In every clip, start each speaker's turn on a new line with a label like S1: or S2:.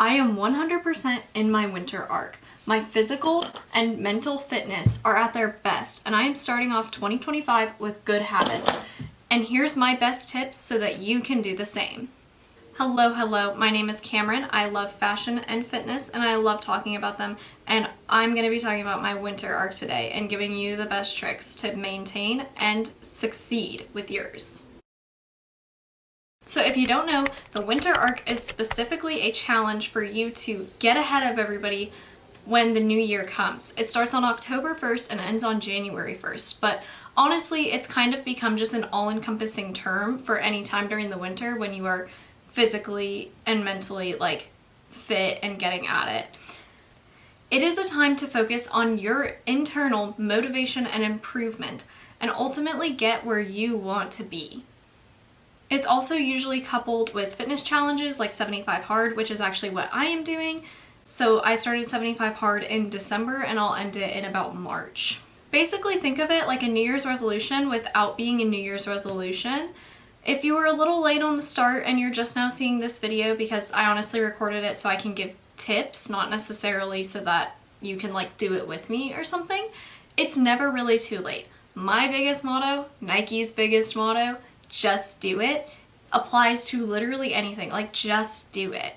S1: I am 100% in my winter arc. My physical and mental fitness are at their best, and I am starting off 2025 with good habits. And here's my best tips so that you can do the same. Hello, my name is Cameron. I love fashion and fitness, and I love talking about them. And I'm going to be talking about my winter arc today and giving you the best tricks to maintain and succeed with yours. So if you don't know, the winter arc is specifically a challenge for you to get ahead of everybody when the new year comes. It starts on October 1st and ends on January 1st, but honestly, it's kind of become just an all-encompassing term for any time during the winter when you are physically and mentally fit and getting at it. It is a time to focus on your internal motivation and improvement and ultimately get where you want to be. It's also usually coupled with fitness challenges like 75 Hard, which is actually what I am doing. So I started 75 Hard in December and I'll end it in about March. Basically think of it like a New Year's resolution without being a New Year's resolution. If you were a little late on the start and you're just now seeing this video, because I honestly recorded it so I can give tips, not necessarily so that you can do it with me or something, it's never really too late. My biggest motto, Nike's biggest motto, just do it, applies to literally anything. Just do it.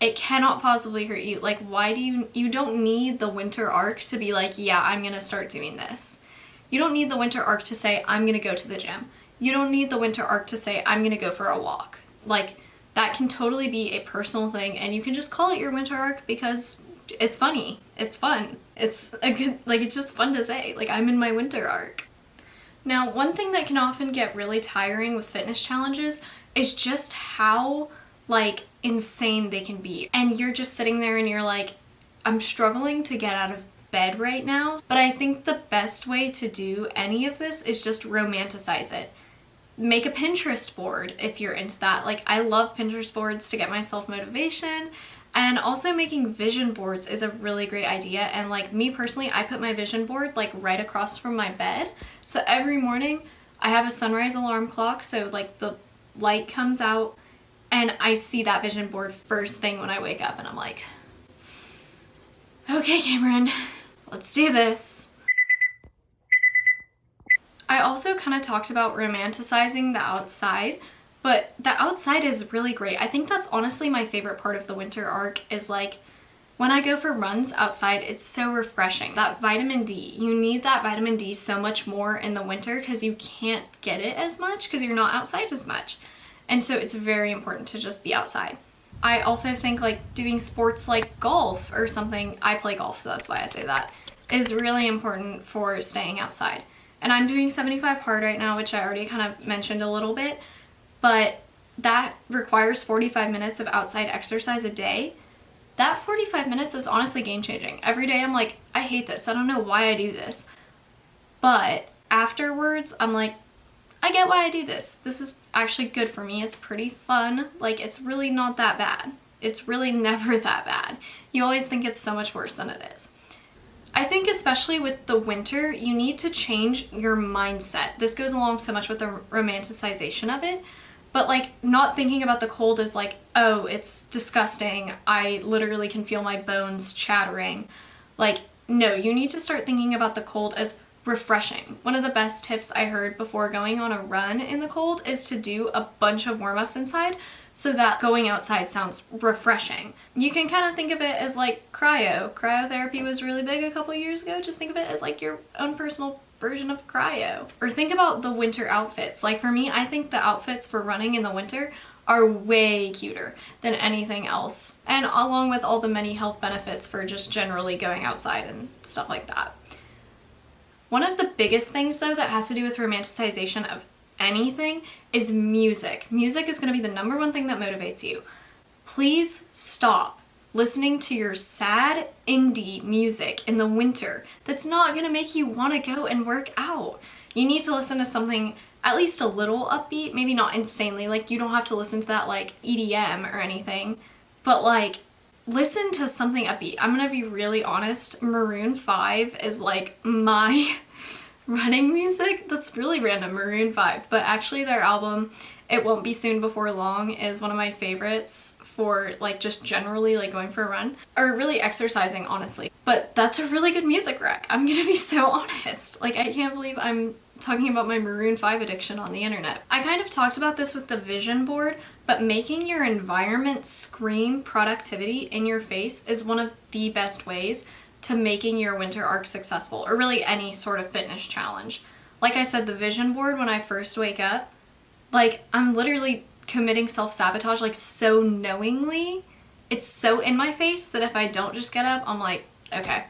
S1: It cannot possibly hurt you. Why do you don't need the winter arc to be yeah, I'm gonna start doing this. You don't need the winter arc to say, I'm gonna go to the gym. You don't need the winter arc to say, I'm gonna go for a walk. That can totally be a personal thing, and you can just call it your winter arc because it's funny. It's fun. It's a good, it's just fun to say. I'm in my winter arc. Now, one thing that can often get really tiring with fitness challenges is just how, insane they can be. And you're just sitting there and you're I'm struggling to get out of bed right now. But I think the best way to do any of this is just romanticize it. Make a Pinterest board if you're into that. I love Pinterest boards to get myself motivation. And also making vision boards is a really great idea. And me personally, I put my vision board right across from my bed. So every morning I have a sunrise alarm clock. So the light comes out and I see that vision board first thing when I wake up and I'm okay, Cameron, let's do this. I also kind of talked about romanticizing the outside. But the outside is really great. I think that's honestly my favorite part of the winter arc is when I go for runs outside, it's so refreshing. That vitamin D, you need that vitamin D so much more in the winter because you can't get it as much because you're not outside as much. And so it's very important to just be outside. I also think doing sports like golf or something, I play golf, so that's why I say that, is really important for staying outside. And I'm doing 75 Hard right now, which I already kind of mentioned a little bit. But that requires 45 minutes of outside exercise a day. That 45 minutes is honestly game-changing. Every day I'm I hate this. I don't know why I do this. But afterwards, I'm I get why I do this. This is actually good for me. It's pretty fun. It's really not that bad. It's really never that bad. You always think it's so much worse than it is. I think especially with the winter, you need to change your mindset. This goes along so much with the romanticization of it. But not thinking about the cold as oh, it's disgusting. I literally can feel my bones chattering. No, you need to start thinking about the cold as refreshing. One of the best tips I heard before going on a run in the cold is to do a bunch of warm-ups inside so that going outside sounds refreshing. You can kind of think of it as cryo. Cryotherapy was really big a couple years ago. Just think of it as your own personal version of cryo. Or think about the winter outfits. For me, I think the outfits for running in the winter are way cuter than anything else. And along with all the many health benefits for just generally going outside and stuff like that. One of the biggest things though that has to do with romanticization of anything is music. Music is going to be the number one thing that motivates you. Please stop listening to your sad indie music in the winter. That's not going to make you want to go and work out. You need to listen to something at least a little upbeat, maybe not insanely, you don't have to listen to that EDM or anything, but listen to something upbeat. I'm gonna be really honest, Maroon 5 is my running music. That's really random, Maroon 5, but actually their album It Won't Be Soon Before Long is one of my favorites for like just generally like going for a run or really exercising, honestly. But that's a really good music rec. I'm gonna be so honest. Like, I can't believe I'm talking about my Maroon 5 addiction on the internet. I kind of talked about this with the vision board, but making your environment scream productivity in your face is one of the best ways to making your winter arc successful, or really any sort of fitness challenge. Like I said, the vision board, when I first wake up, like, I'm literally committing self-sabotage, like, so knowingly. It's so in my face that if I don't just get up, I'm like, okay.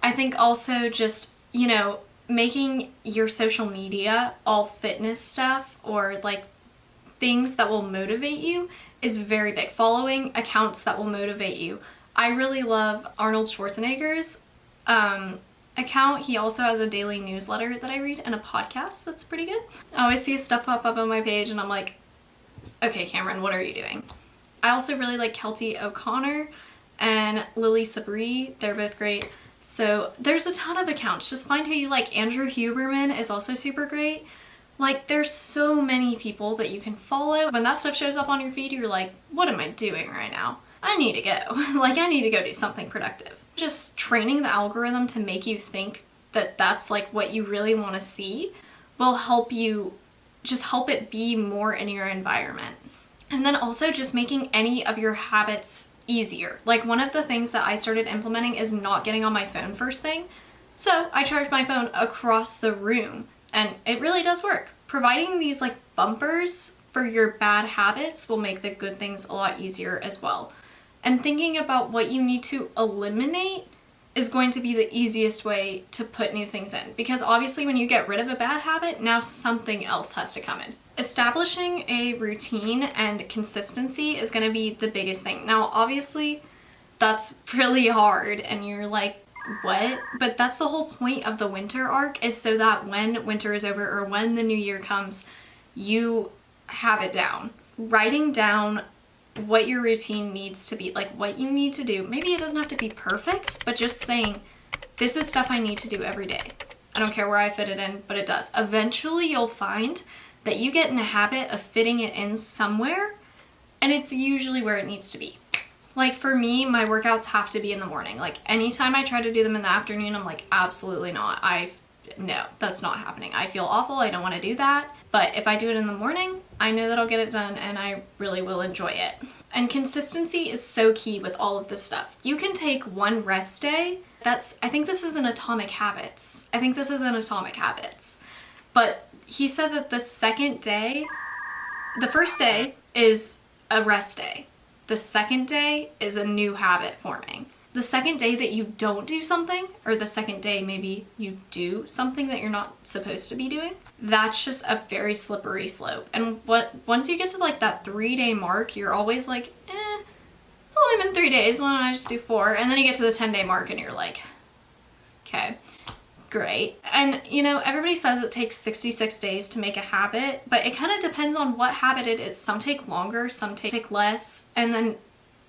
S1: I think also just, you know, making your social media all fitness stuff or like things that will motivate you is very big. Following accounts that will motivate you. I really love Arnold Schwarzenegger's account. He also has a daily newsletter that I read and a podcast that's pretty good. I always see stuff pop up on my page and I'm like, okay, Cameron, what are you doing? I also really like Kelty O'Connor and Lily Sabri. They're both great. So there's a ton of accounts. Just find who you like. Andrew Huberman is also super great. Like, there's so many people that you can follow. When that stuff shows up on your feed, you're like, what am I doing right now? I need to go. Like, I need to go do something productive. Just training the algorithm to make you think that that's like what you really want to see will help you, just help it be more in your environment. And then also just making any of your habits easier. Like, one of the things that I started implementing is not getting on my phone first thing. So I charge my phone across the room and it really does work. Providing these like bumpers for your bad habits will make the good things a lot easier as well. And thinking about what you need to eliminate is going to be the easiest way to put new things in. Because obviously when you get rid of a bad habit, now something else has to come in. Establishing a routine and consistency is going to be the biggest thing. Now, obviously, that's really hard and you're like, what? But that's the whole point of the winter arc, is so that when winter is over or when the new year comes, you have it down. Writing down what your routine needs to be, like what you need to do. Maybe it doesn't have to be perfect, but just saying, this is stuff I need to do every day. I don't care where I fit it in, but it does. Eventually you'll find that you get in a habit of fitting it in somewhere, and it's usually where it needs to be. Like, for me, my workouts have to be in the morning. Like, anytime I try to do them in the afternoon, I'm like, absolutely not. No, that's not happening. I feel awful. I don't want to do that. But if I do it in the morning, I know that I'll get it done and I really will enjoy it. And consistency is so key with all of this stuff. You can take one rest day. I think this is in Atomic Habits. But he said that the first day is a rest day. The second day is a new habit forming. The second day that you don't do something, or the second day maybe you do something that you're not supposed to be doing, that's just a very slippery slope. And once you get to like that 3-day mark, you're always like, it's only been 3 days, why don't I just do 4? And then you get to the 10-day mark and you're like, okay, great. And you know, everybody says it takes 66 days to make a habit, but it kind of depends on what habit it is. Some take longer, some take less, and then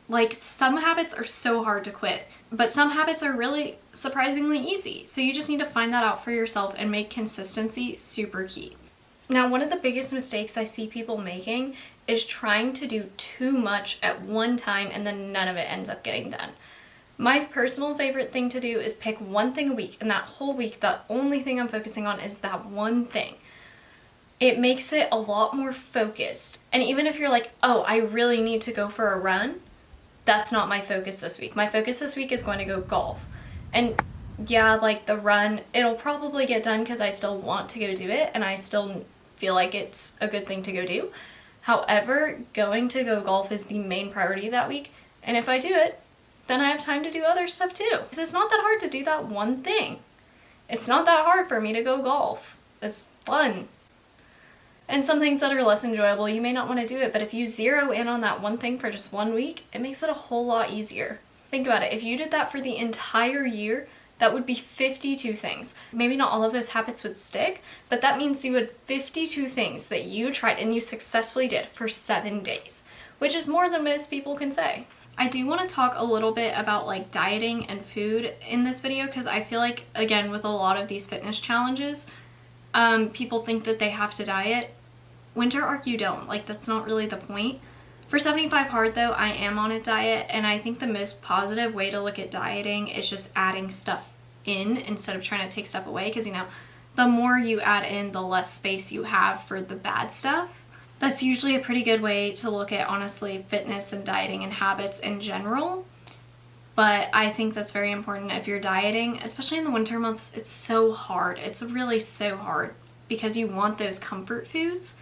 S1: like, some habits are so hard to quit, but some habits are really surprisingly easy. So you just need to find that out for yourself and make consistency super key. Now, one of the biggest mistakes I see people making is trying to do too much at one time and then none of it ends up getting done. My personal favorite thing to do is pick one thing a week, and that whole week, the only thing I'm focusing on is that one thing. It makes it a lot more focused. And even if you're like, oh, I really need to go for a run, that's not my focus this week. My focus this week is going to go golf. And yeah, like the run, it'll probably get done because I still want to go do it and I still feel like it's a good thing to go do. However, going to go golf is the main priority that week. And if I do it, then I have time to do other stuff too. Because it's not that hard to do that one thing. It's not that hard for me to go golf. It's fun. And some things that are less enjoyable, you may not want to do it, but if you zero in on that one thing for just 1 week, it makes it a whole lot easier. Think about it. If you did that for the entire year, that would be 52 things. Maybe not all of those habits would stick, but that means you had 52 things that you tried and you successfully did for 7 days, which is more than most people can say. I do want to talk a little bit about like dieting and food in this video, because I feel like, again, with a lot of these fitness challenges, people think that they have to diet. Winter Arc you don't. Like, that's not really the point. For 75 Hard though, I am on a diet, and I think the most positive way to look at dieting is just adding stuff in instead of trying to take stuff away, because, you know, the more you add in, the less space you have for the bad stuff. That's usually a pretty good way to look at, honestly, fitness and dieting and habits in general. But I think that's very important if you're dieting, especially in the winter months. It's so hard. It's really so hard because you want those comfort foods.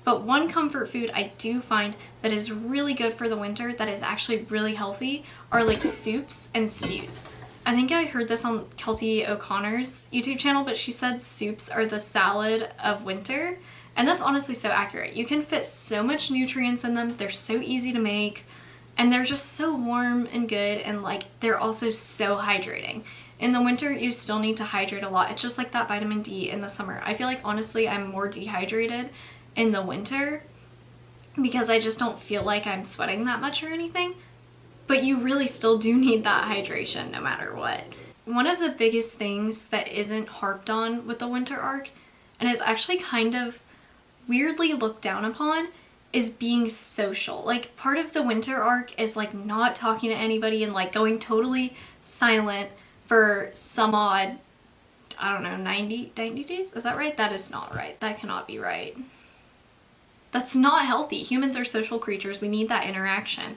S1: But one comfort food I do find that is really good for the winter, that is actually really healthy, are like soups and stews. I think I heard this on Kelty O'Connor's YouTube channel, but she said soups are the salad of winter. And that's honestly so accurate. You can fit so much nutrients in them. They're so easy to make. And they're just so warm and good. And like, they're also so hydrating. In the winter, you still need to hydrate a lot. It's just like that vitamin D in the summer. I feel like, honestly, I'm more dehydrated in the winter because I just don't feel like I'm sweating that much or anything. But you really still do need that hydration no matter what. One of the biggest things that isn't harped on with the winter arc, and is actually kind of weirdly looked down upon, is being social. Like, part of the winter arc is like not talking to anybody and like going totally silent for some odd, I don't know, 90 days? Is that right? That is not right. That cannot be right. That's not healthy. Humans are social creatures. We need that interaction.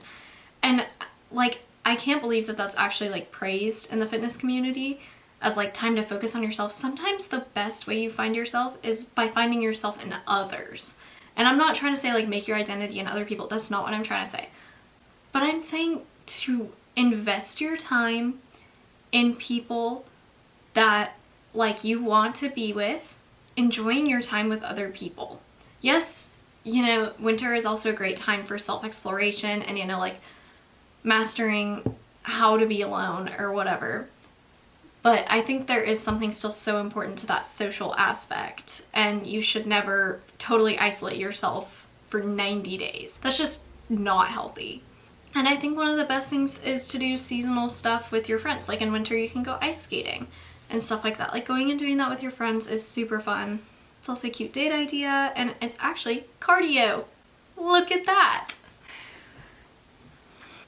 S1: And like, I can't believe that that's actually like praised in the fitness community as like time to focus on yourself. Sometimes the best way you find yourself is by finding yourself in others. And I'm not trying to say like make your identity in other people. That's not what I'm trying to say. But I'm saying to invest your time in people that like you want to be with, enjoying your time with other people. Yes, you know, winter is also a great time for self-exploration and, you know, like mastering how to be alone or whatever. But I think there is something still so important to that social aspect, and you should never totally isolate yourself for 90 days. That's just not healthy. And I think one of the best things is to do seasonal stuff with your friends. Like in winter, you can go ice skating and stuff like that. Like going and doing that with your friends is super fun. It's also a cute date idea, and it's actually cardio. Look at that.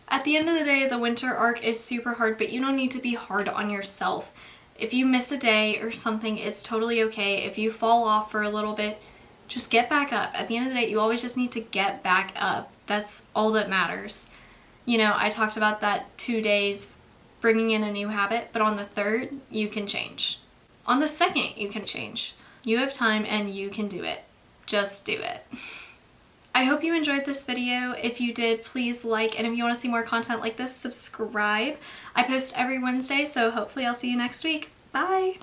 S1: At the end of the day, the winter arc is super hard, but you don't need to be hard on yourself. If you miss a day or something, it's totally okay. If you fall off for a little bit, just get back up. At the end of the day, you always just need to get back up. That's all that matters. You know, I talked about that 2 days bringing in a new habit, but on the third, you can change. On the second, you can change. You have time and you can do it. Just do it. I hope you enjoyed this video. If you did, please like, and if you want to see more content like this, subscribe. I post every Wednesday, so hopefully I'll see you next week. Bye!